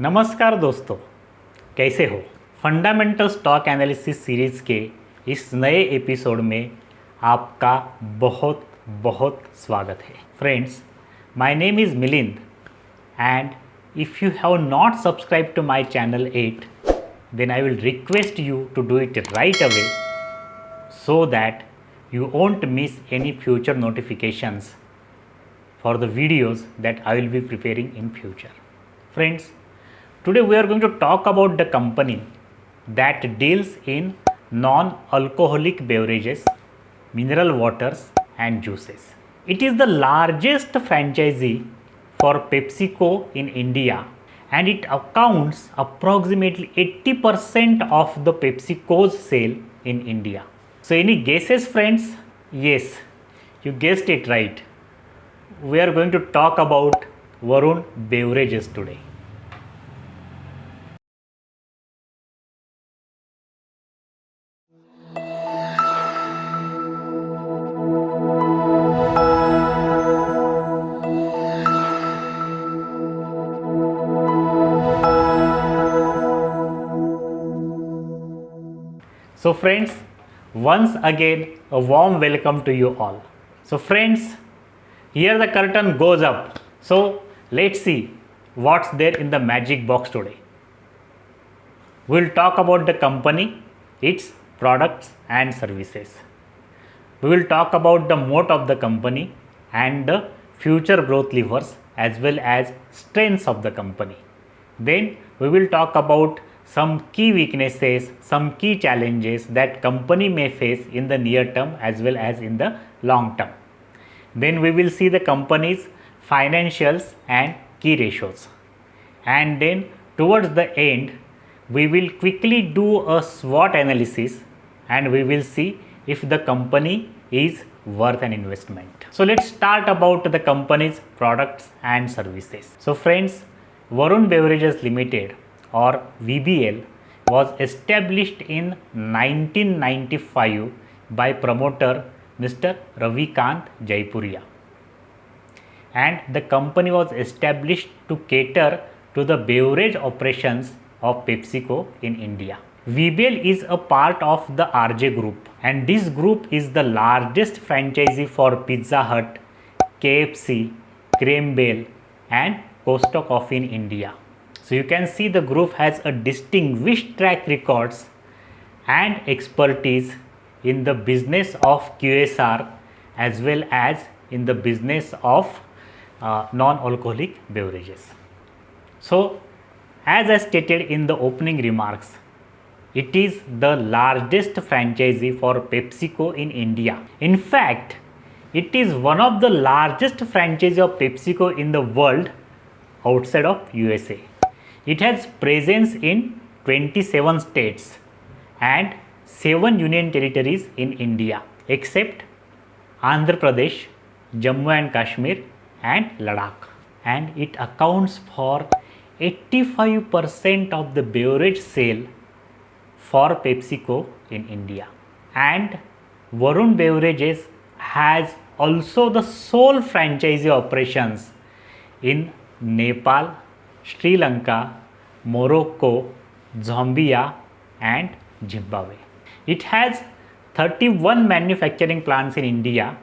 नमस्कार दोस्तों, कैसे हो। फंडामेंटल स्टॉक एनालिसिस सीरीज़ के इस नए एपिसोड में आपका बहुत बहुत स्वागत है। Friends, my name is Milind and if you have not subscribe to my channel at, then I will request you to do it right away so that you won't miss any future notifications for the videos that I will be preparing in future. Friends, today we are going to talk about the company that deals in non-alcoholic beverages, mineral waters and juices. It is the largest franchisee for PepsiCo in India and it accounts approximately 80% of the PepsiCo's sale in India. So any guesses, friends? Yes, you guessed it right. We are going to talk about Varun Beverages today. So friends, once again a warm welcome to you all. So friends, here the curtain goes up. So let's see what's there in the magic box today. We'll talk about the company, its products and services. We will talk about the moat of the company and the future growth levers as well as strengths of the company. Then we will talk about some key weaknesses, some key challenges that company may face in the near term as well as in the long term. Then we will see the company's financials and key ratios. And then towards the end, we will quickly do a SWOT analysis and we will see if the company is worth an investment. So let's start about the company's products and services. So friends, Varun Beverages Limited or VBL was established in 1995 by promoter Mr. Ravikant Jaipuria, and the company was established to cater to the beverage operations of PepsiCo in India. VBL is a part of the RJ Group and this group is the largest franchisee for Pizza Hut, KFC, Creme Bell and Costa Coffee in India. So you can see the group has a distinguished track records and expertise in the business of QSR as well as in the business of non-alcoholic beverages. So as I stated in the opening remarks, it is the largest franchisee for PepsiCo in India. In fact, it is one of the largest franchisees of PepsiCo in the world outside of USA. It has presence in 27 states and 7 union territories in India except Andhra Pradesh, Jammu and Kashmir and Ladakh, and it accounts for 85% of the beverage sale for PepsiCo in India. And Varun Beverages has also the sole franchisee operations in Nepal, Sri Lanka, Morocco, Zambia and Zimbabwe. It has 31 manufacturing plants in India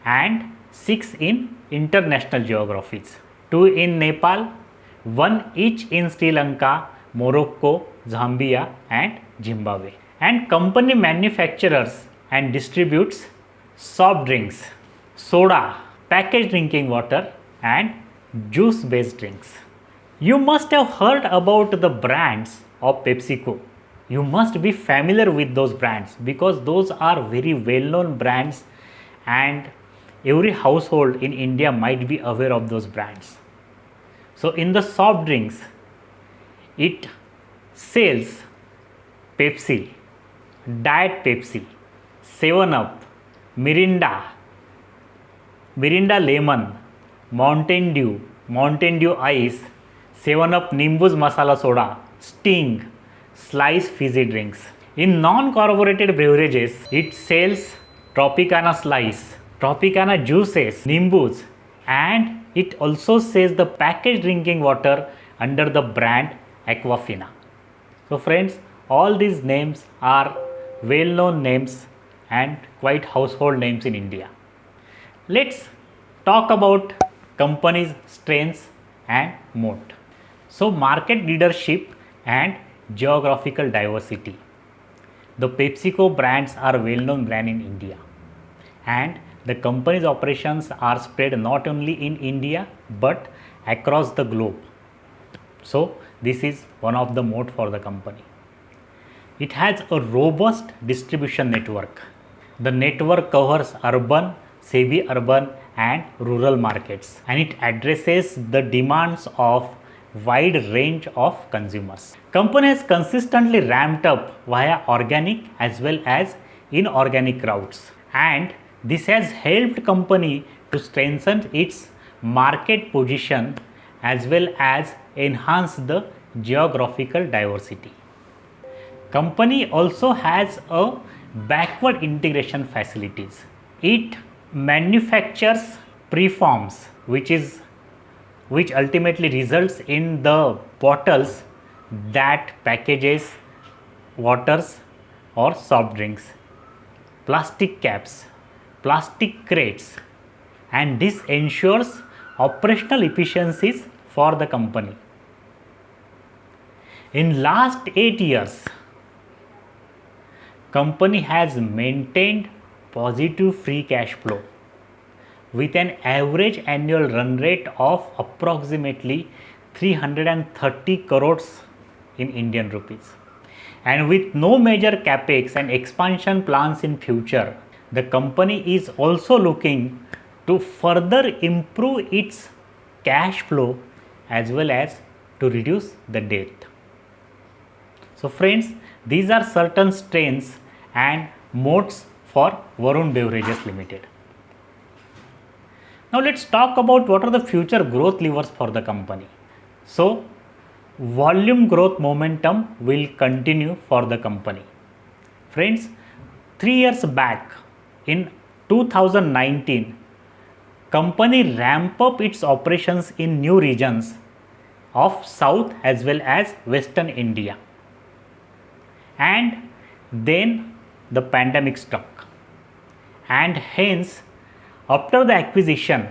and 6 in international geographies, 2 in Nepal, 1 each in Sri Lanka, Morocco, Zambia and Zimbabwe. And company manufactures and distributes soft drinks, soda, packaged drinking water and juice based drinks. You must have heard about the brands of PepsiCo. You must be familiar with those brands because those are very well known brands and every household in India might be aware of those brands. So in the soft drinks, it sells Pepsi, Diet Pepsi, 7-Up, Mirinda, Mirinda Lemon, Mountain Dew Ice, 7-Up Nimbus Masala Soda, Sting, Slice Fizzy Drinks. In non-carbonated beverages, it sells Tropicana Slice, Tropicana Juices, Nimbus, and it also sells the packaged drinking water under the brand Aquafina. So friends, all these names are well-known names and quite household names in India. Let's talk about company's strengths and moat. So market leadership and geographical diversity. The PepsiCo brands are well-known brand in India, and the company's operations are spread not only in India but across the globe. So this is one of the moat for the company. It has a robust distribution network. The network covers urban, semi-urban and rural markets, and it addresses the demands of wide range of consumers. Company has consistently ramped up via organic as well as inorganic routes, and this has helped company to strengthen its market position as well as enhance the geographical diversity. Company also has a backward integration facilities. It manufactures preforms, which ultimately results in the bottles that packages waters or soft drinks, plastic caps, plastic crates, and this ensures operational efficiencies for the company. In last 8 years, company has maintained positive free cash flow with an average annual run rate of approximately 330 crores in Indian rupees. And with no major capex and expansion plans in future, the company is also looking to further improve its cash flow as well as to reduce the debt. So friends, these are certain strengths and moats for Varun Beverages Limited. Now let's talk about what are the future growth levers for the company. So volume growth momentum will continue for the company. Friends, 3 years back in 2019, company ramp up its operations in new regions of South as well as Western India. And then the pandemic struck, and hence after the acquisition,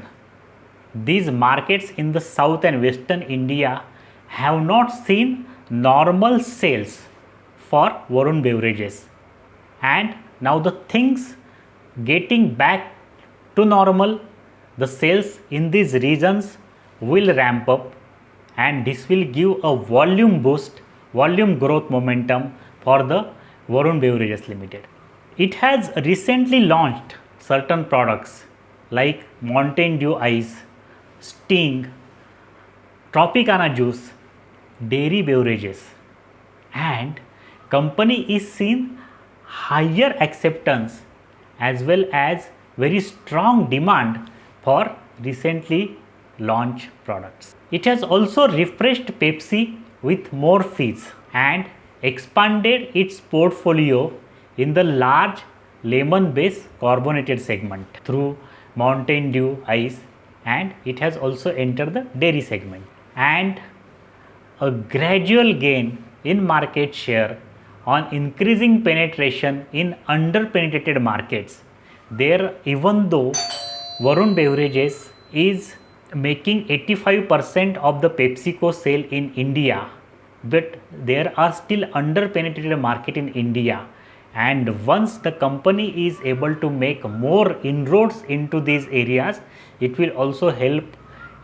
these markets in the South and Western India have not seen normal sales for Varun Beverages, and now the things getting back to normal, the sales in these regions will ramp up, and this will give a volume boost, volume growth momentum for the Varun Beverages Limited. It has recently launched certain products like Mountain Dew Ice, Sting, Tropicana Juice, dairy beverages, and company is seeing higher acceptance as well as very strong demand for recently launched products. It has also refreshed Pepsi with more fizz and expanded its portfolio in the large lemon based carbonated segment through Mountain Dew Ice, and it has also entered the dairy segment, and a gradual gain in market share on increasing penetration in under-penetrated markets. There, even though Varun Beverages is making 85% of the PepsiCo sale in India, but there are still under-penetrated market in India, and once the company is able to make more inroads into these areas, it will also help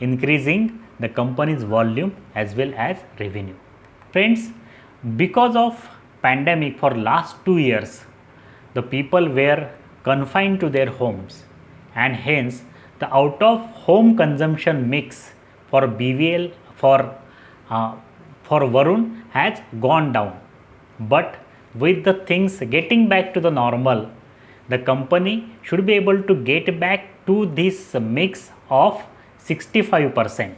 increasing the company's volume as well as revenue. Friends, because of pandemic for last 2 years, the people were confined to their homes, and hence the out of home consumption mix for BVL for Varun has gone down. But with the things getting back to the normal, the company should be able to get back to this mix of 65%.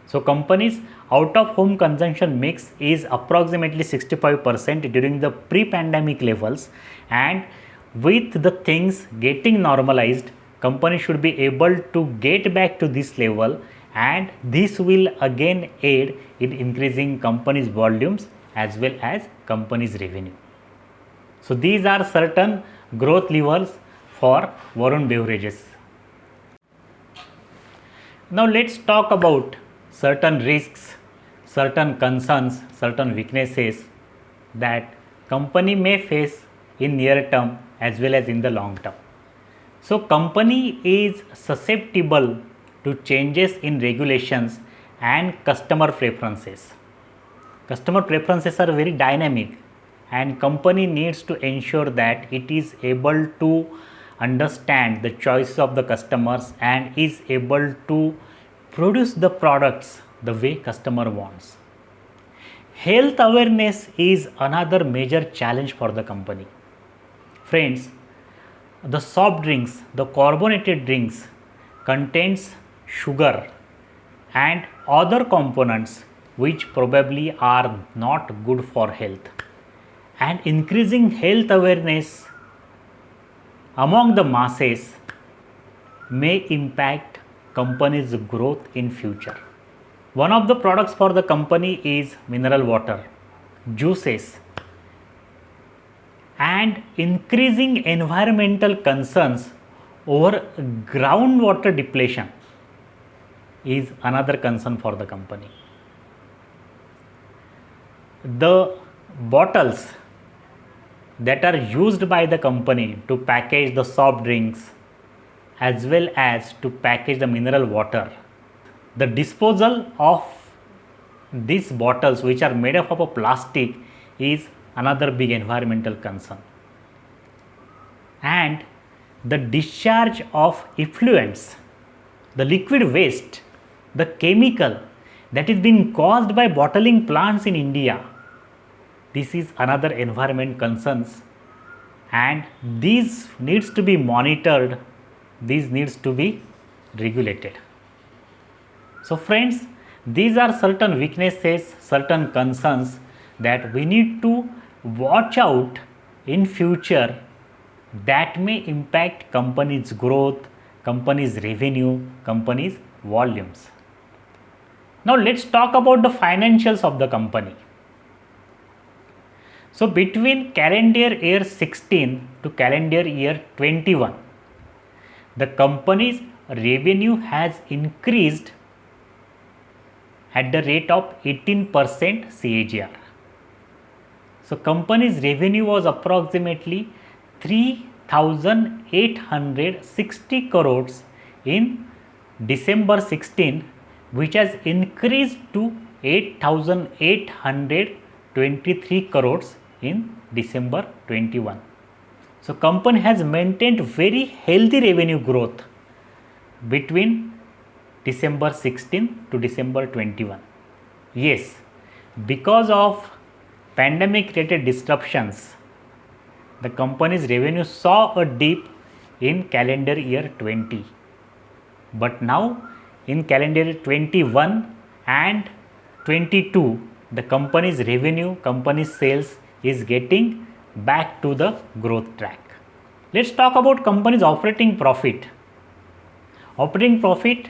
So company's out of home consumption mix is approximately 65% during the pre-pandemic levels, and with the things getting normalized, company should be able to get back to this level, and this will again aid in increasing company's volumes as well as company's revenue. So these are certain growth levers for Varun Beverages. Now let's talk about certain risks, certain concerns, certain weaknesses that company may face in near term as well as in the long term. So company is susceptible to changes in regulations and customer preferences. Customer preferences are very dynamic, and company needs to ensure that it is able to understand the choices of the customers and is able to produce the products the way customer wants. Health awareness is another major challenge for the company. Friends, the soft drinks, the carbonated drinks contains sugar and other components which probably are not good for health. And increasing health awareness among the masses may impact company's growth in future. One of the products for the company is mineral water, juices, and increasing environmental concerns over groundwater depletion is another concern for the company. The bottles that are used by the company to package the soft drinks as well as to package the mineral water, the disposal of these bottles which are made up of a plastic is another big environmental concern. And the discharge of effluents, the liquid waste, the chemical that is being caused by bottling plants in India, this is another environment concerns, and these needs to be monitored, these needs to be regulated. So friends, these are certain weaknesses, certain concerns that we need to watch out in future that may impact company's growth, company's revenue, company's volumes. Now let's talk about the financials of the company. So between calendar year 16 to calendar year 21, the company's revenue has increased at the rate of 18% CAGR. So company's revenue was approximately 3,860 crores in December 16, which has increased to 8,823 crores in December 21. So company has maintained very healthy revenue growth between December 16 to December 21. Yes, because of pandemic related disruptions, the company's revenue saw a dip in calendar year 20. But now in calendar year 21 and 22, the company's revenue, company's sales is getting back to the growth track. Let's talk about company's operating profit. Operating profit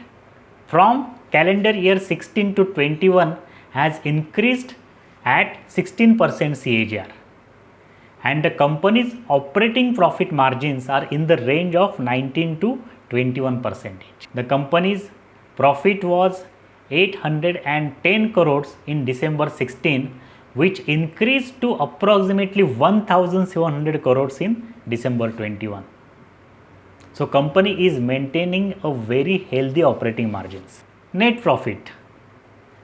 from calendar year 16 to 21 has increased at 16% CAGR, and the company's operating profit margins are in the range of 19 to 21%. The company's profit was 810 crores in December 16, which increased to approximately 1,700 crores in December 21. So company is maintaining a very healthy operating margins. Net profit.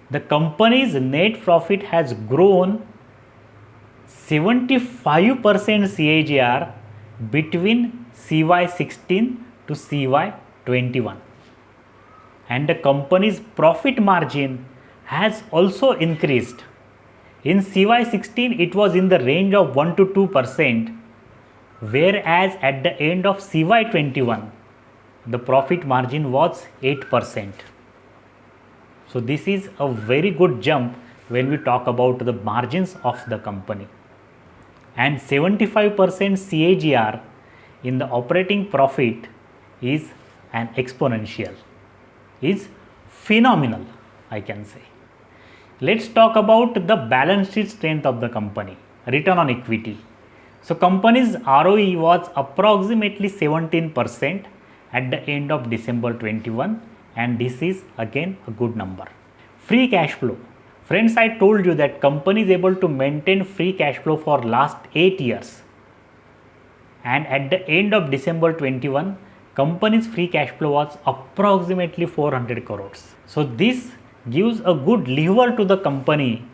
The company's net profit has grown 75% CAGR between CY16 to CY21. And the company's profit margin has also increased. In CY16 it was in the range of 1 to 2%, whereas at the end of CY21 the profit margin was 8%. So this is a very good jump when we talk about the margins of the company. And 75% CAGR in the operating profit is an exponential, is phenomenal, I can say. Let's talk about the balance sheet strength of the company, return on equity. So company's ROE was approximately 17% at the end of December 21, and this is again a good number. Free cash flow. Friends, I told you that company is able to maintain free cash flow for last 8 years. And at the end of December 21, company's free cash flow was approximately 400 crores. So this gives a good lever to the company.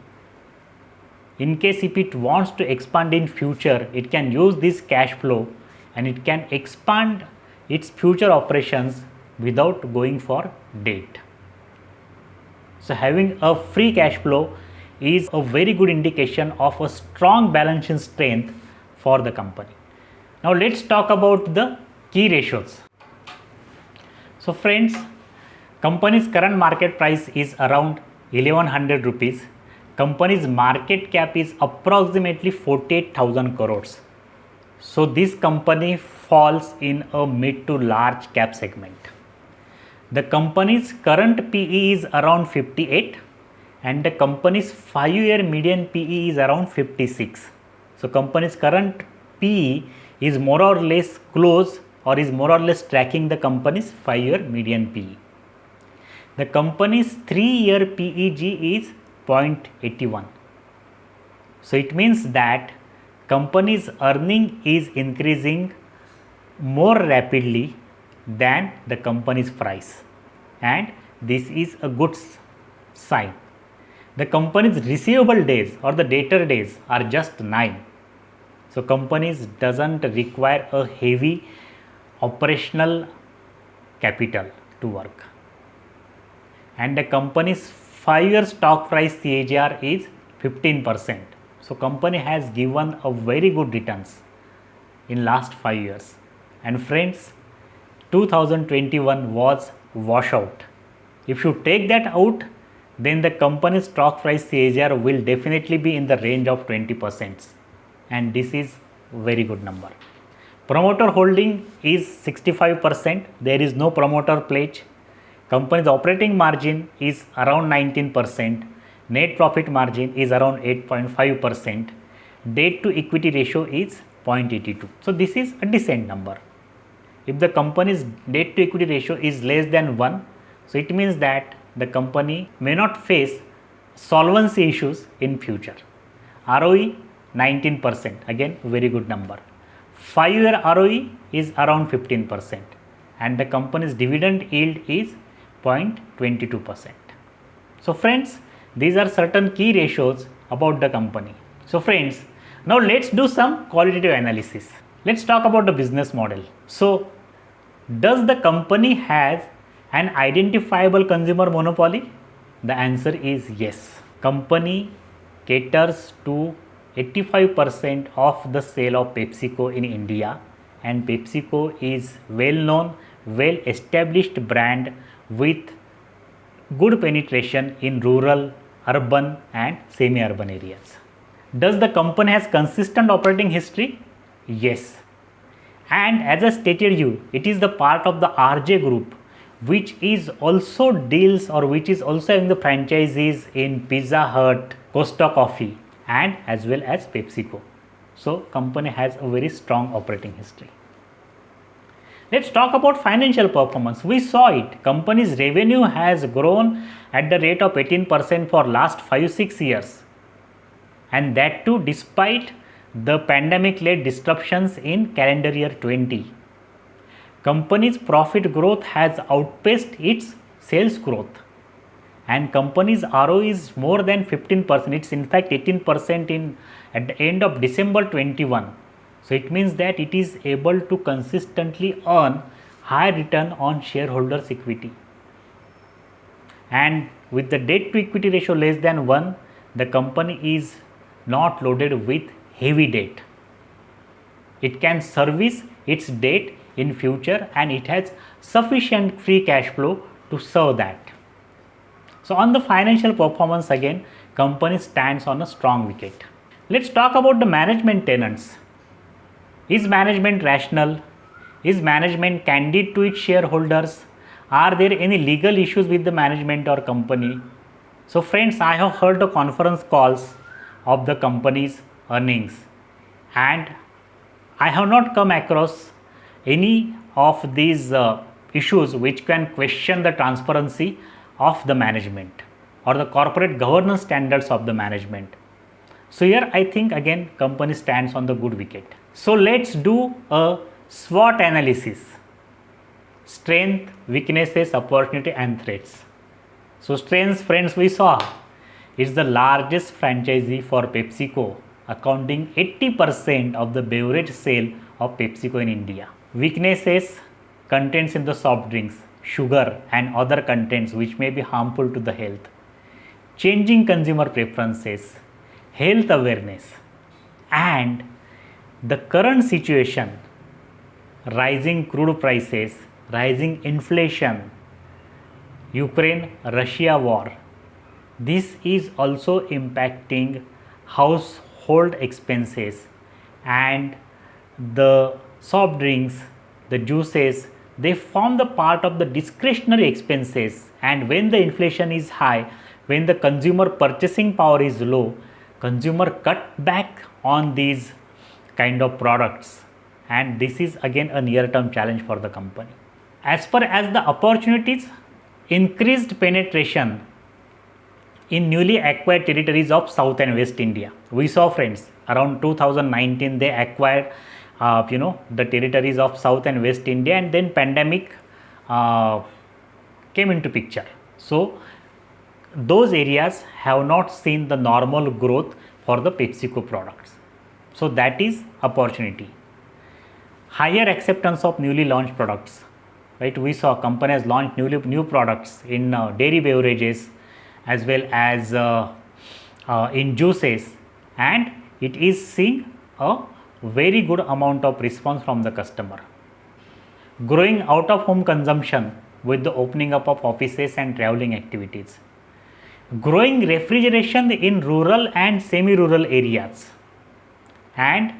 In case if it wants to expand in future, it can use this cash flow and it can expand its future operations without going for debt. So having a free cash flow is a very good indication of a strong balance sheet strength for the company. Now let's talk about the key ratios. So friends, company's current market price is around 1100 rupees. Company's market cap is approximately 48,000 crores. So this company falls in a mid to large cap segment. The company's current PE is around 58 and the company's 5-year median PE is around 56. So company's current PE is more or less close or is more or less tracking the company's 5-year median PE. The company's 3-year PEG is 0.81. So it means that company's earning is increasing more rapidly than the company's price, and this is a good sign. The company's receivable days or the debtor days are just 9. So companies doesn't require a heavy operational capital to work. And the company's 5-year stock price CAGR is 15%. So company has given a very good returns in last 5 years. And friends, 2021 was washout. If you take that out, then the company's stock price CAGR will definitely be in the range of 20%. And this is very good number. Promoter holding is 65%. There is no promoter pledge. Company's operating margin is around 19%. Net profit margin is around 8.5%. Debt to equity ratio is 0.82. So this is a decent number. If the company's debt to equity ratio is less than 1, so it means that the company may not face solvency issues in future. ROE 19%, again very good number. 5-year ROE is around 15% and the company's dividend yield is 0.22%. So friends, these are certain key ratios about the company. So friends, now let's do some qualitative analysis. Let's talk about the business model. So does the company has an identifiable consumer monopoly? The answer is yes. Company caters to 85% of the sale of PepsiCo in India, and PepsiCo is well known, well established brand with good penetration in rural, urban and semi-urban areas. Does the company has consistent operating history? Yes. And as I stated you, it is the part of the RJ group, which is also deals or which is also having the franchisees in Pizza Hut, Costa Coffee and as well as PepsiCo. So company has a very strong operating history. Let's talk about financial performance. We saw it. Company's revenue has grown at the rate of 18% for last 5-6 years. And that too despite the pandemic-led disruptions in calendar year 20. Company's profit growth has outpaced its sales growth. And company's ROE is more than 15%. It's in fact 18% at the end of December 21. So it means that it is able to consistently earn high return on shareholders' equity. And with the debt to equity ratio less than 1, the company is not loaded with heavy debt. It can service its debt in future and it has sufficient free cash flow to serve that. So on the financial performance again, company stands on a strong wicket. Let's talk about the management tenets. Is management rational? Is management candid to its shareholders? Are there any legal issues with the management or company? So friends, I have heard the conference calls of the company's earnings, and I have not come across any of these issues which can question the transparency of the management or the corporate governance standards of the management. So here I think again company stands on the good wicket. So let's do a SWOT analysis: strength, weaknesses, opportunity and threats. So strengths, friends, we saw it's the largest franchisee for PepsiCo, accounting 80% of the beverage sale of PepsiCo in India. Weaknesses: contents in the soft drinks, sugar and other contents which may be harmful to the health. Changing consumer preferences, health awareness, and the current situation: rising crude prices, rising inflation, Ukraine-Russia war. This is also impacting household expenses, and the soft drinks, the juices, they form the part of the discretionary expenses, and when the inflation is high, when the consumer purchasing power is low, consumer cut back on these kind of products, and this is again a near-term challenge for the company. As far as the opportunities, increased penetration in newly acquired territories of South and West India. We saw, friends, around 2019 they acquired the territories of South and West India, and then pandemic came into picture. So those areas have not seen the normal growth for the PepsiCo products. So that is opportunity. Higher acceptance of newly launched products. Right, we saw companies launch new products in dairy beverages as well as in juices, and it is seeing a very good amount of response from the customer. Growing out of home consumption with the opening up of offices and traveling activities. Growing refrigeration in rural and semi-rural areas, and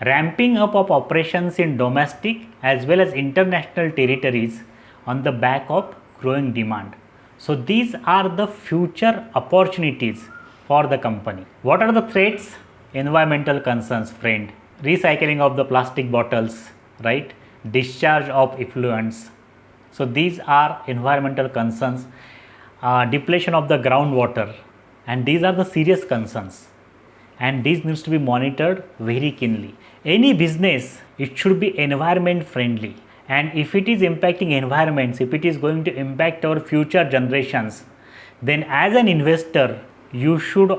ramping up of operations in domestic as well as international territories on the back of growing demand. So these are the future opportunities for the company. What are the threats? Environmental concerns, friend. Recycling of the plastic bottles, right? Discharge of effluents. So these are environmental concerns. Depletion of the groundwater, and these are the serious concerns, and these needs to be monitored very keenly. Any business, it should be environment friendly, and if it is impacting environments, if it is going to impact our future generations, then as an investor you should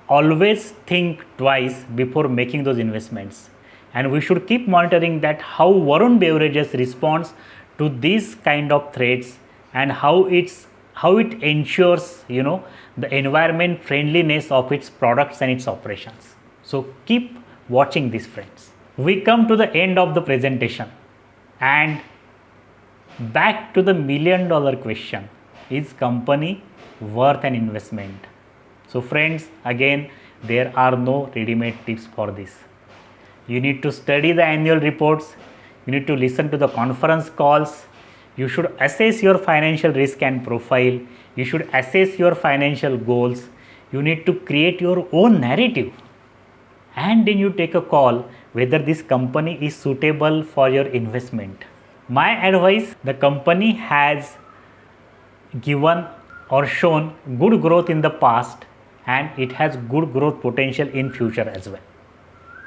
always think twice before making those investments, and we should keep monitoring that how Varun Beverages responds to these kind of threats, and how it ensures the environment friendliness of its products and its operations. So keep watching this, friends. We come to the end of the presentation, and back to the $1 million question: is company worth an investment? So friends, again, there are no ready-made tips for this. You need to study the annual reports, you need to listen to the conference calls, you should assess your financial risk and profile, you should assess your financial goals, you need to create your own narrative, and then you take a call whether this company is suitable for your investment. My advice: the company has given or shown good growth in the past, and it has good growth potential in future as well.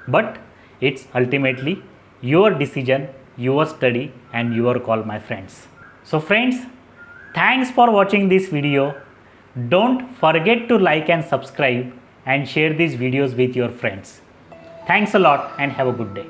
But it's ultimately your decision, your study and your call, my friends. So friends, thanks for watching this video. Don't forget to like and subscribe and share these videos with your friends. Thanks a lot and have a good day.